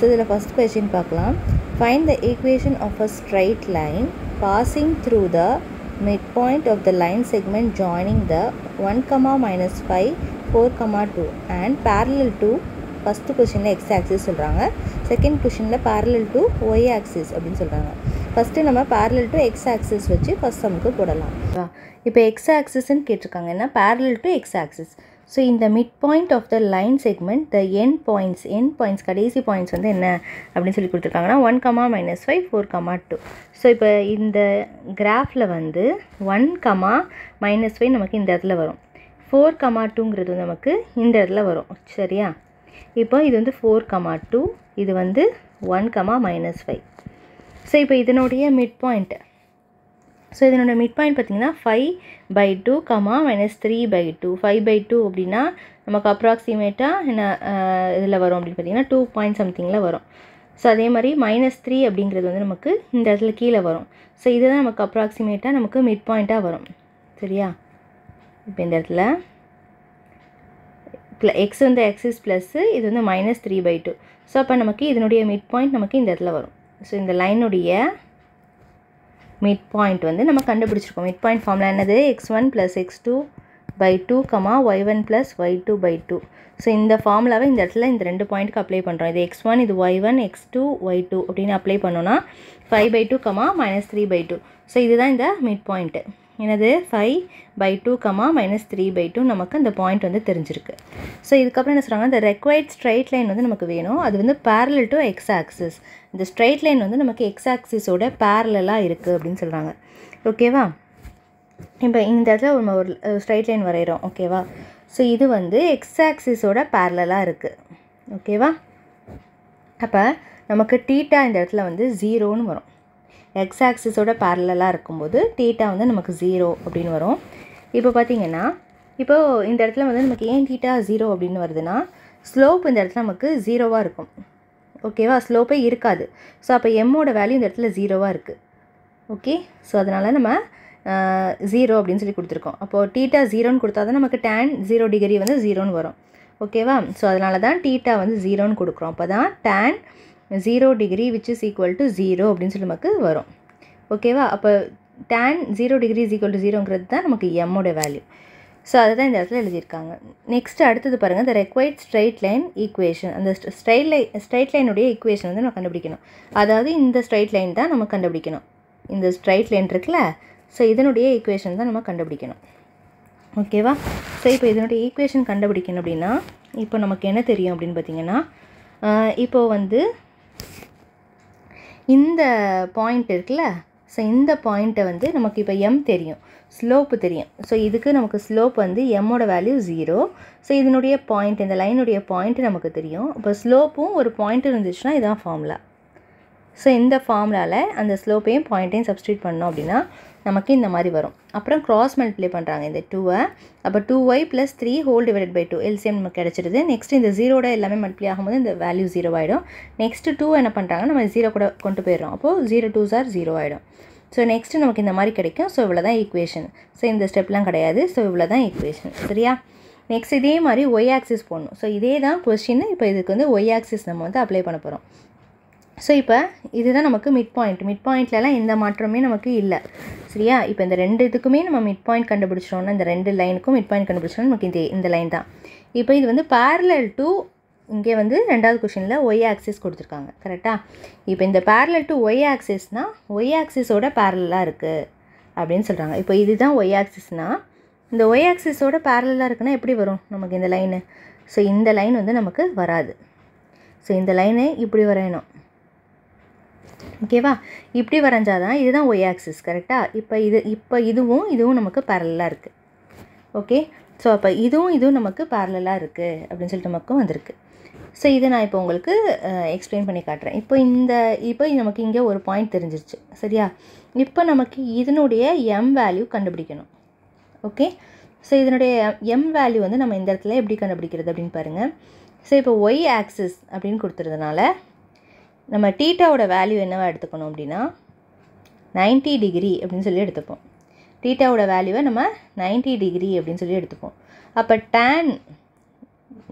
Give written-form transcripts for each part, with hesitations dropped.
So இதில் first question பார்க்கலாம். Find the equation of a straight line passing through the midpoint of the line segment joining the 1, -5, 4, 2 and parallel to first question x axis சொல்கிறாங்க, second கொஷினில் parallel to y axis அப்படின்னு சொல்கிறாங்க. First நம்ம parallel to x axis வச்சு first சம்முக்கு போடலாம். இப்போ x axisன்னு கேட்டிருக்காங்க, என்ன parallel to x axis. So இந்த mid point of the line segment the end points கடைசி பாயிண்ட்ஸ் வந்து என்ன அப்படின்னு சொல்லி கொடுத்துருக்காங்கன்னா 1, -5, 4, 2. ஸோ இப்போ இந்த கிராஃபில் வந்து 1, -5 நமக்கு இந்த இடத்துல வரும், 4, 2ங்கிறது நமக்கு இந்த இடத்துல வரும். சரியா? இப்போ இது வந்து 4, 2, இது வந்து 1, -5. ஸோ இப்போ இதனுடைய மிட் பாயிண்ட், ஸோ இதனோட மிட் பாயிண்ட் பார்த்திங்கன்னா 5/2, -3/2. 5/2 அப்படின்னா நமக்கு அப்ராக்சிமேட்டாக என்ன இதில் வரும் அப்படின்னு பார்த்திங்கன்னா 2 பாயிண்ட் சம்திங்கில் வரும். ஸோ அதே மாதிரி -3 அப்படிங்கிறது வந்து நமக்கு இந்த இடத்துல கீழே வரும். ஸோ இதுதான் நமக்கு அப்ராக்சிமேட்டாக நமக்கு மிட் பாயிண்ட்டாக வரும். சரியா? இப்போ இந்த இடத்துல எக்ஸ் வந்து எக்ஸிஸ் ப்ளஸ்ஸு, இது வந்து -3/2. ஸோ அப்போ நமக்கு இதனுடைய மிட் பாயிண்ட் நமக்கு இந்த இடத்துல வரும். ஸோ இந்த லைனுடைய மிட் பாயிண்ட் வந்து நம்ம கண்டுபிடிச்சிருக்கோம். மிட் பாயிண்ட் ஃபார்முலா என்னது? x1 + x2/2, y1 + y2/2. So இந்த ஃபார்முலாவை இந்த இடத்துல இந்த ரெண்டு பாயிண்ட்டுக்கு அப்ளை பண்ணுறோம். இது x1, இது y1, x2, y2 அப்படின்னு அப்ளை பண்ணோன்னா 5/2, -3/2. ஸோ இதுதான் இந்த மிட் பாயிண்ட்டு. என்னது? 5/2, -3/2 நமக்கு அந்த பாயிண்ட் வந்து தெரிஞ்சிருக்கு. ஸோ இதுக்கப்புறம் என்ன சொல்கிறாங்க, இந்த ரெக்வயர்ட் ஸ்ட்ரைட் லைன் வந்து நமக்கு வேணும். அது வந்து parallel to x axis. இந்த ஸ்ட்ரைட் லைன் வந்து நமக்கு x axisோட பேரலாக இருக்குது அப்படின்னு சொல்கிறாங்க. ஓகேவா? இப்போ இந்த இடத்துல நம்ம ஒரு ஸ்ட்ரைட் லைன் வரைகிறோம். ஓகேவா? ஸோ இது வந்து x axisோட பேரலாக இருக்குது. ஓகேவா? அப்போ நமக்கு தீட்டா இந்த இடத்துல வந்து 0ன்னு வரும். x axisோட பேரலாக இருக்கும்போது தீட்டா வந்து நமக்கு 0 அப்படின்னு வரும். இப்போ பார்த்திங்கன்னா இப்போது இந்த இடத்துல வந்து நமக்கு ஏன் தீட்டா 0 அப்படின்னு வருதுன்னா, ஸ்லோப் இந்த இடத்துல நமக்கு 0வாக இருக்கும். ஓகேவா? ஸ்லோப்பே இருக்காது. ஸோ அப்போ எம்மோட வேல்யூ இந்த இடத்துல 0வாக இருக்குது. ஓகே? ஸோ அதனால் நம்ம 0 அப்படின்னு சொல்லி கொடுத்துருக்கோம். அப்போது தீட்டா 0ன்னு கொடுத்தா தான் நமக்கு tan 0 டிகிரி வந்து 0ன்னு வரும். ஓகேவா? ஸோ அதனால தான் தீட்டா வந்து 0ன்னு கொடுக்குறோம். அப்போ தான் tan 0 degree which is equal to 0 அப்படின்னு சொல்லி நமக்கு வரும். ஓகேவா? அப்போ tan 0 degree is equal to 0ங்கிறது தான் நமக்கு எம்மோட வேல்யூ. ஸோ அதை தான் இந்த இடத்துல எழுதியிருக்காங்க. நெக்ஸ்ட்டு அடுத்தது பாருங்கள், இந்த ரெக்வயர்ட் ஸ்ட்ரைட் லைன் ஈக்குவேஷன். அந்த ஸ்ட்ரைட் லைனுடைய ஈக்குவேஷன் வந்து நம்ம கண்டுபிடிக்கணும். அதாவது இந்த ஸ்ட்ரைட் லைன் தான் நம்ம கண்டுபிடிக்கணும். இந்த ஸ்ட்ரைட் லைன் இருக்குல்ல, ஸோ இதனுடைய ஈக்குவேஷன் தான் நம்ம கண்டுபிடிக்கணும். ஓகேவா? ஸோ இப்போ இதனுடைய ஈக்குவேஷன் கண்டுபிடிக்கணும் அப்படின்னா இப்போ நமக்கு என்ன தெரியும் அப்படின்னு பார்த்தீங்கன்னா, இப்போது வந்து இந்த பாயிண்ட் இருக்குல்ல, ஸோ இந்த பாயிண்ட்டை வந்து நமக்கு இப்போ m தெரியும், ஸ்லோப்பு தெரியும். ஸோ இதுக்கு நமக்கு ஸ்லோப் வந்து எம்மோட வேல்யூ 0. ஸோ இதனுடைய பாயிண்ட், இந்த லைனுடைய பாயிண்ட் நமக்கு தெரியும். இப்போ ஸ்லோப்பும் ஒரு பாயிண்ட் இருந்துச்சுன்னா இதுதான் ஃபார்முலா. ஸோ இந்த ஃபார்முலாவில் அந்த ஸ்லோப்பையும் பாயிண்ட்டையும் சப்ஸ்டியூட் பண்ணோம் அப்படின்னா நமக்கு இந்த மாதிரி வரும். அப்புறம் கிராஸ் மல்டிப்ளை பண்ணுறாங்க இந்த 2-ஐ. அப்போ 2y + 3 / 2 எல்சிஎம் நமக்கு கிடச்சிடுது. நெக்ஸ்ட் இந்த 0ட எல்லாமே மல்டிப்ளை ஆகும்போது இந்த வேல்யூ 0 ஆகிடும். நெக்ஸ்ட்டு 2 என்ன பண்ணுறாங்க, நம்ம 0 கூட கொண்டு போயிடுறோம். அப்போது 0 2s are 0 ஆகிடும். ஸோ நெக்ஸ்ட்டு நமக்கு இந்த மாதிரி கிடைக்கும். ஸோ இவ்வளோ தான் ஈக்குவேஷன். ஸோ இந்த ஸ்டெப்லாம் கிடையாது. ஸோ இவ்வளோ தான் ஈக்குவேஷன். சரியா? நெக்ஸ்ட் இதே மாதிரி y ஆக்சிஸ் போடணும். ஸோ இதே தான் கொஸ்டின். இப்போ இதுக்கு வந்து y ஆக்சிஸ் நம்ம வந்து அப்ளை பண்ண போகிறோம். ஸோ இப்போ இதுதான் நமக்கு மிட் பாயிண்ட். மிட் பாயிண்ட்லலாம் எந்த மாற்றமே நமக்கு இல்லை. சரியா? இப்போ இந்த ரெண்டு இதுக்குமே நம்ம மிட் பாயிண்ட் கண்டுபிடிச்சிட்டோம்னா, இந்த ரெண்டு லைனுக்கும் மிட் பாயிண்ட் கண்டுபிடிச்சோம்னா நமக்கு இந்த லைன் தான். இப்போ இது வந்து parallel to, இங்கே வந்து ரெண்டாவது கொஷினில் y ஆக்சிஸ் கொடுத்துருக்காங்க. கரெக்டாக? இப்போ இந்த parallel to y ஆக்சிஸ்னால் y ஆக்சிஸோட பேரலாக இருக்குது அப்படின்னு சொல்கிறாங்க. இப்போ இதுதான் y ஆக்சிஸ்னால், இந்த y ஆக்சிஸோட பேரலாக இருக்குன்னா எப்படி வரும் நமக்கு இந்த லைனு? ஸோ இந்த லைன் வந்து நமக்கு வராது. ஸோ இந்த லைனை இப்படி வரையணும். ஓகேவா? இப்படி வரைஞ்சாதான் இதுதான் y ஆக்சிஸ். கரெக்டாக? இப்போ இதுவும் நமக்கு பேரலாக இருக்குது. ஓகே? ஸோ அப்போ இதுவும் நமக்கு பேரலாக இருக்குது அப்படின்னு சொல்லிட்டு நமக்கு வந்திருக்கு. ஸோ இதை நான் இப்போ உங்களுக்கு எக்ஸ்பிளைன் பண்ணி காட்டுறேன். இப்போ நமக்கு இங்கே ஒரு பாயிண்ட் தெரிஞ்சிருச்சு. சரியா? இப்போ நமக்கு இதனுடைய m வேல்யூ கண்டுபிடிக்கணும். ஓகே? ஸோ இதனுடைய m வேல்யூ வந்து நம்ம இந்த இடத்துல எப்படி கண்டுபிடிக்கிறது அப்படின்னு பாருங்கள். ஸோ இப்போ y ஆக்சிஸ் அப்படின்னு கொடுத்துறதுனால நம்ம தீட்டாவோட வேல்யூ என்னவா எடுத்துக்கணும் அப்படின்னா 90 டிகிரி அப்படின்னு சொல்லி எடுத்துப்போம். தீட்டாவோட வேல்யூவை நம்ம 90 டிகிரி அப்படின்னு சொல்லி எடுத்துப்போம். அப்போ tan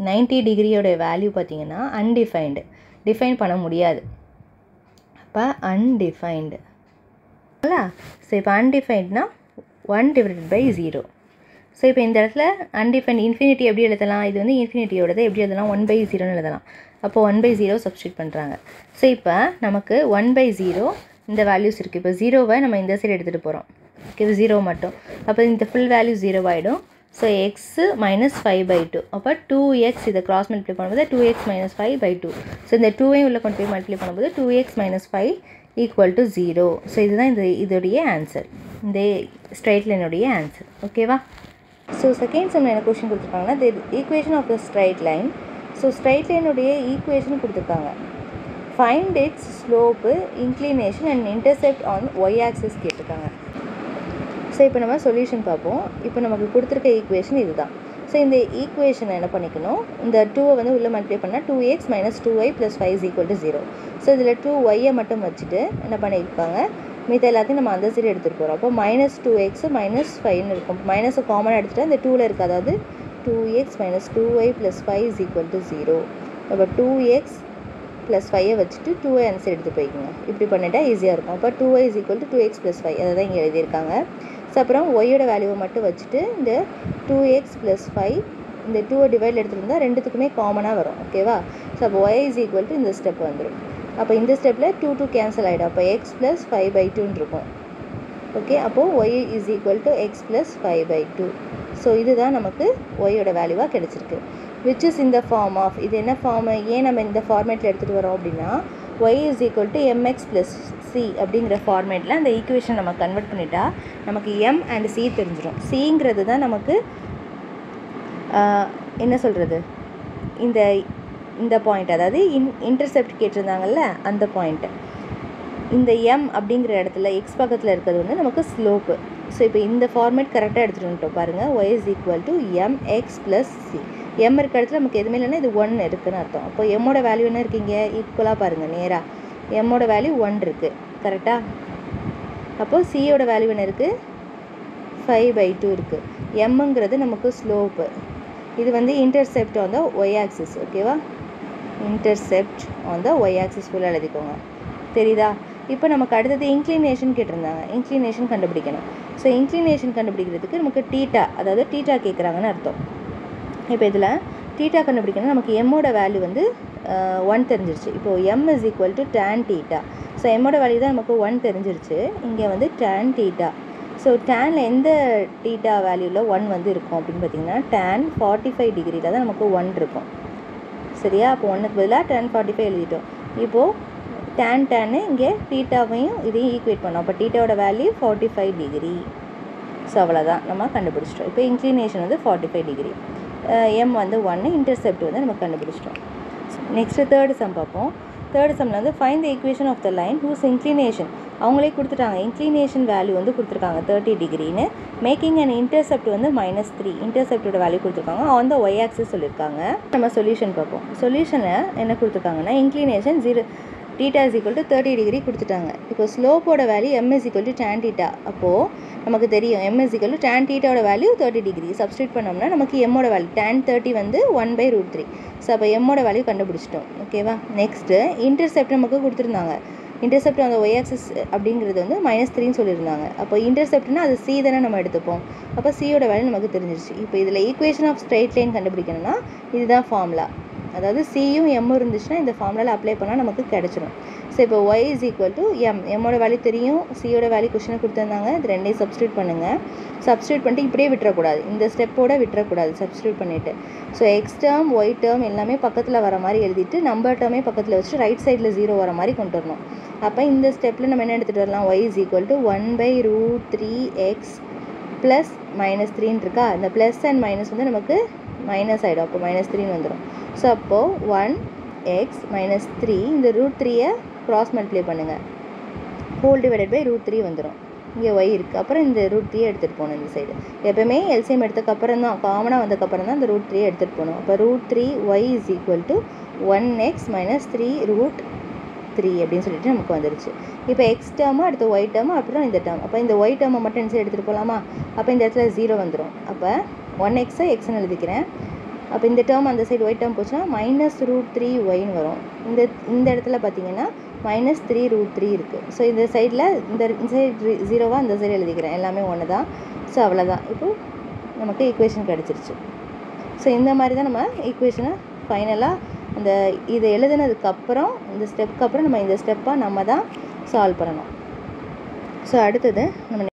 90 டிகிரியோட வேல்யூ பார்த்திங்கன்னா அன்டிஃபைன்டு. டிஃபைன் பண்ண முடியாது. அப்போ அன்டிஃபைன்டு இல்ல. ஸோ இப்போ அன்டிஃபைன்ட்னா 1/0. ஸோ இப்போ இந்த இடத்துல அன்டிஃபைன்ட் இன்ஃபினிட்டி எப்படி எழுதலாம்? இது வந்து இன்ஃபினிட்டியோடது எப்படி எழுதலாம்? 1/0ன்னு எழுதலாம். அப்போ 1/0 சப்ஸ்டியூட் பண்ணுறாங்க. ஸோ இப்போ நமக்கு 1/0 இந்த வேல்யூஸ் இருக்குது. இப்போ 0வை நம்ம இந்த சைடு எடுத்துகிட்டு போகிறோம். ஓகே, 0 மட்டும். அப்போ இந்த ஃபுல் வேல்யூ 0 ஆகிடும். So x -5/2. அப்போ 2x இதை கிராஸ் மல்டிப்ளை பண்ணும்போது 2x - 5/2. ஸோ இந்த 2ஐயும் உள்ளே கொண்டு போய் மல்டிப்ளை பண்ணும்போது 2x - 5 = 0. ஸோ இதுதான் இதோடைய ஆன்சர், இந்த ஸ்ட்ரைட் லைனுடைய ஆன்சர். ஓகேவா? ஸோ செகண்ட் சம்மில் என்ன கொஷின் கொடுத்துருக்காங்கன்னா, the equation of the straight line. So straight லைனுடைய ஈக்குவேஷன் கொடுத்துருக்காங்க. Find its slope, inclination and intercept on y axis கேட்டிருக்காங்க. ஸோ இப்போ நம்ம சொல்யூஷன் பார்ப்போம். இப்போ நமக்கு கொடுத்துருக்க ஈக்குவேஷன் இதுதான். ஸோ இந்த ஈக்குவேஷனை என்ன பண்ணிக்கணும், இந்த 2வை வந்து உள்ளே மல்டிப்ளை பண்ணால் 2x - 2y + 5 = 0. ஸோ இதில் 2yயை மட்டும் வச்சுட்டு என்ன பண்ணியிருக்காங்க, மீத எல்லாத்தையும் நம்ம அந்த சைடு எடுத்துகிட்டு போகிறோம். அப்போ -2x -5ன்னு இருக்கும். மைனஸை காமனாக எடுத்துகிட்டா இந்த 2ல் இருக்குது, அதாவது 2x - 2y + 5 = 0. அப்போ 2x + 5ஐ வச்சுட்டு 2y அந்த சைடு எடுத்து போய்க்குங்க. இப்படி பண்ணிட்டா ஈஸியாக இருக்கும். அப்போ 2y = 2x + 5 அதை தான் இங்கே எழுதியிருக்காங்க. ஸோ அப்புறம் ஒய்யோட வேல்யூவை மட்டும் வச்சுட்டு இந்த 2x + 5 இந்த 2வை டிவைடில் எடுத்துருந்தால் ரெண்டுத்துக்குமே காமனாக வரும். ஓகேவா? ஸோ அப்போ y = இந்த ஸ்டெப் வந்துடும். அப்போ இந்த ஸ்டெப்பில் 2 கேன்சல் ஆகிடும். அப்போ x + 5/2ன்னு இருக்கும். ஓகே, அப்போது y = x + 5/2. ஸோ இதுதான் நமக்கு ஒய்யோட வேல்யூவாக கிடச்சிருக்கு. விச் இஸ் இந்த ஃபார்ம் ஆஃப், இது என்ன ஃபார்மு, ஏன் நம்ம இந்த ஃபார்மேட்டில் எடுத்துகிட்டு வரோம் அப்படின்னா, y = mx + c அப்படிங்கிற ஃபார்மேட்டில் அந்த ஈக்குவேஷன் நம்ம கன்வெர்ட் பண்ணிட்டா நமக்கு m அண்ட் c தெரிஞ்சிடும். சிங்கிறது தான் நமக்கு என்ன சொல்கிறது, இந்த பாயிண்ட், அதாவது இன்டர்செப்ட் கேட்டிருந்தாங்கல்ல அந்த பாயிண்ட்டு. இந்த m அப்படிங்கிற இடத்துல எக்ஸ் பக்கத்தில் இருக்கிறது வந்து நமக்கு ஸ்லோப்பு. ஸோ இப்போ இந்த ஃபார்மேட் கரெக்டாக எடுத்துகிட்டு வந்துட்டோம் பாருங்கள். y = mx + c. m இருக்க இடத்துல நமக்கு எதுவுமே இல்லைன்னா இது 1 இருக்குதுன்னு அர்த்தம். அப்போ எம்மோட வேல்யூ என்ன இருக்கீங்க, ஈக்குவலாக பாருங்கள் நேராக. எம்மோட வேல்யூ 1 இருக்குது, கரெக்டாக? அப்போது சியோட வேல்யூ என்ன இருக்குது, 5/2 இருக்குது. எம்ங்கிறது நமக்கு ஸ்லோப்பு. இது வந்து intercept on the y axis. ஓகேவா? Intercept on the y axis ஃபுல்லாக எழுதிக்கோங்க. தெரியுதா? இப்போ நமக்கு அடுத்தது இன்க்ளினேஷன் கேட்டிருந்தாங்க. இன்க்ளினேஷன் கண்டுபிடிக்கணும். ஸோ இன்க்ளினேஷன் கண்டுபிடிக்கிறதுக்கு நமக்கு டீட்டா, அதாவது டீட்டா கேட்குறாங்கன்னு அர்த்தம். இப்போ இதில் டீட்டா கண்டுபிடிக்கணும். நமக்கு எம்மோட வேல்யூ வந்து 1 தெரிஞ்சிருச்சு. இப்போது m = tan θ. ஸோ எம்மோட வேல்யூ தான் நமக்கு 1 தெரிஞ்சிருச்சு. இங்கே வந்து tan θ. ஸோ டேனில் எந்த டீட்டா வேல்யூவில் 1 வந்து இருக்கும் அப்படின்னு பார்த்தீங்கன்னா, tan 45 டிகிரியில் தான் நமக்கு 1 இருக்கும். சரியா? அப்போ 1க்கு பதிலாக tan 45 எழுதிட்டோம். இப்போது tan இங்கே டீட்டாவையும் இதையும் ஈக்குவேட் பண்ணோம். அப்போ டீட்டாவோட வேல்யூ 45 டிகிரி. ஸோ அவ்வளோதான், நம்ம கண்டுபிடிச்சிட்டோம். இப்போ இன்க்ளினேஷன் வந்து 45 டிகிரி, m வந்து 1, இன்டர்செப்ட் வந்து நம்ம கண்டுபிடிச்சிட்டோம். நெக்ஸ்ட்டு தேர்டு சம் பார்ப்போம். தேர்டு சம்மில் வந்து find the equation of the line whose inclination, அவங்களே கொடுத்துட்டாங்க. இன்க்ளினேஷன் வேல்யூ வந்து கொடுத்துருக்காங்க 30 டிகிரின்னு. மேக்கிங் அண்ட் இன்டர்செப்ட் வந்து -3, இன்டர்செப்டோட வேல்யூ கொடுத்துருக்காங்க. ஆன் த ஒய் ஆக்சிஸ் சொல்லியிருக்காங்க. நம்ம சொல்யூஷன் பார்ப்போம். சொல்யூஷனை என்ன கொடுத்துருக்காங்கன்னா, இன்க்ளினேஷன் 0 θ = 30 டிகிரி கொடுத்துட்டாங்க. இப்போ ஸ்லோப்போட வேல்யூ m = tan θ. அப்போது நமக்கு தெரியும் m = tan θவோட வேல்யூ 30 டிகிரி. சப்ஸ்டியூட் பண்ணோம்னா நமக்கு எம்மோட வேல்யூ tan 30 வந்து 1/√3. ஸோ அப்போ எம்மோட வேல்யூ கண்டுபிடிச்சிட்டோம். ஓகேவா? நெக்ஸ்ட்டு இன்டர்செப்ட் நமக்கு கொடுத்துருந்தாங்க. இன்டர்செப்ட் அந்த ஒய் ஆக்சிஸ் அப்படிங்கிறது வந்து -3ன்னு சொல்லியிருந்தாங்க. அப்போ இன்டர்செப்ட்னா அது c தானே நம்ம எடுத்துப்போம். அப்போ சியோட வேல்யூ நமக்கு தெரிஞ்சிருச்சு. இப்போ இதில் ஈக்குவேஷன் ஆஃப் ஸ்ட்ரைட் லைன் கண்டுபிடிக்கணும்னா இதுதான் ஃபார்முலா. அதாவது சியும் எம்மும் இருந்துச்சுன்னா இந்த ஃபார்முலாவில் அப்ளை பண்ணால் நமக்கு கிடச்சிடும். ஸோ இப்போ y = m, எம்மோட வேல்யூ தெரியும், சியோட வேல்யூ கொஷினை கொடுத்துருந்தாங்க. இது ரெண்டையும் சப்ஸ்டியூட் பண்ணுங்கள். சப்ஸ்டியூட் பண்ணிட்டு இப்படியே விட்டுறக்கூடாது, இந்த ஸ்டெப்போட விட்டுறக்கூடாது, சப்ஸ்டியூட் பண்ணிவிட்டு. So x term y term எல்லாமே பக்கத்தில் வர மாதிரி எழுதிட்டு நம்பர் டேர்மே பக்கத்தில் வச்சுட்டு ரைட் சைடில் 0 வர மாதிரி கொண்டு வரணும். அப்போ இந்த ஸ்டெப்பில் நம்ம என்ன எடுத்துகிட்டு வரலாம், y = 1/√3x ப்ளஸ் -3 இருக்கா. இந்த ப்ளஸ் அண்ட் மைனஸ் வந்து நமக்கு மைனஸ் ஆகிடும். அப்போ -3 வந்துடும். ஸோ அப்போது 1x - 3 இந்த √3யை க்ராஸ் மல்டிப்ளை பண்ணுங்கள், ஹோல் டிவைடட் பை √3 வந்துடும். இங்கே y இருக்குது. அப்புறம் இந்த √3யை எடுத்துகிட்டு போகணும் இந்த சைடு. எப்போயுமே எல்சிஎம் எடுத்ததுக்கப்புறம் தான், காமனாக வந்ததுக்கப்புறம் தான் இந்த √3யை எடுத்துகிட்டு போகணும். அப்போ √3y = 1x - 3√3 அப்படின்னு சொல்லிட்டு நமக்கு வந்துடுச்சு. இப்போ எக்ஸ் டேர்மு அடுத்து ஒய் டேர்மு அப்புறம் இந்த டேர்ம். அப்போ இந்த ஒய் டேர்மை மட்டும் இந்த சைடு எடுத்துகிட்டு போகலாமா. அப்போ இந்த இடத்துல 0 வந்துடும். அப்போ 1xஐ எக்ஸ்ன்னு எழுதிக்கிறேன், அப்போ இந்த டேர்ம் அந்த சைடு ஒய் டேர்ம் போச்சுன்னா -√3yன்னு வரும். இந்த இடத்துல பார்த்தீங்கன்னா -3√3 இருக்குது. ஸோ இந்த சைடில் இந்த சைடு 0வாக இந்த சைடு எழுதிக்கிறேன், எல்லாமே ஒன்று தான். ஸோ அவ்வளோதான், இப்போது நமக்கு ஈக்குவேஷன் கிடச்சிருச்சு. ஸோ இந்த மாதிரி தான் நம்ம ஈக்குவேஷனை ஃபைனலாக அந்த இதை எழுதுனதுக்கப்புறம் இந்த ஸ்டெப்புக்கு அப்புறம் நம்ம இந்த ஸ்டெப்பாக நம்ம தான் சால்வ் பண்ணணும். ஸோ அடுத்தது நம்ம